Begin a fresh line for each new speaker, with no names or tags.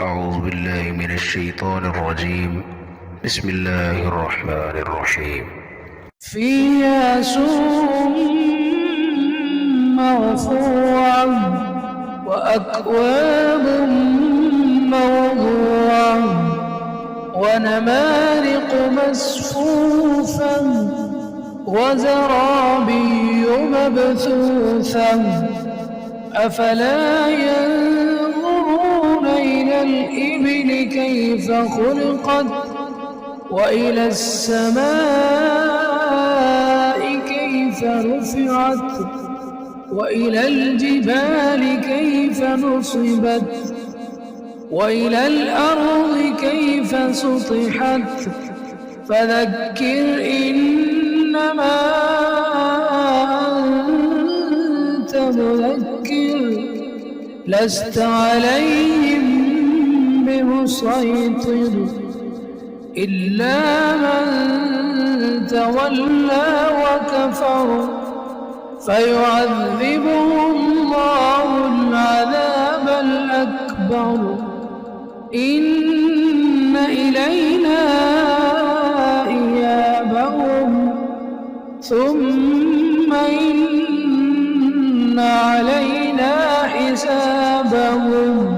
أعوذ بالله من الشيطان الرجيم. بسم الله الرحمن الرحيم.
فيها سرر مرفوعة وأكواب موضوعة ونمارق مصفوفة وزرابي مبثوثة أفلا ينظرون إلى الإبل كيف خلقت وإلى السماء كيف رفعت وإلى الجبال كيف نصبت وإلى الأرض كيف سطحت فذكر إنما أنت مذكر لست عليهم بمسيطر إلا من تولى وكفر فيعذبه الله العذاب الأكبر إن إلينا إيابهم ثم إن علينا حسابهم.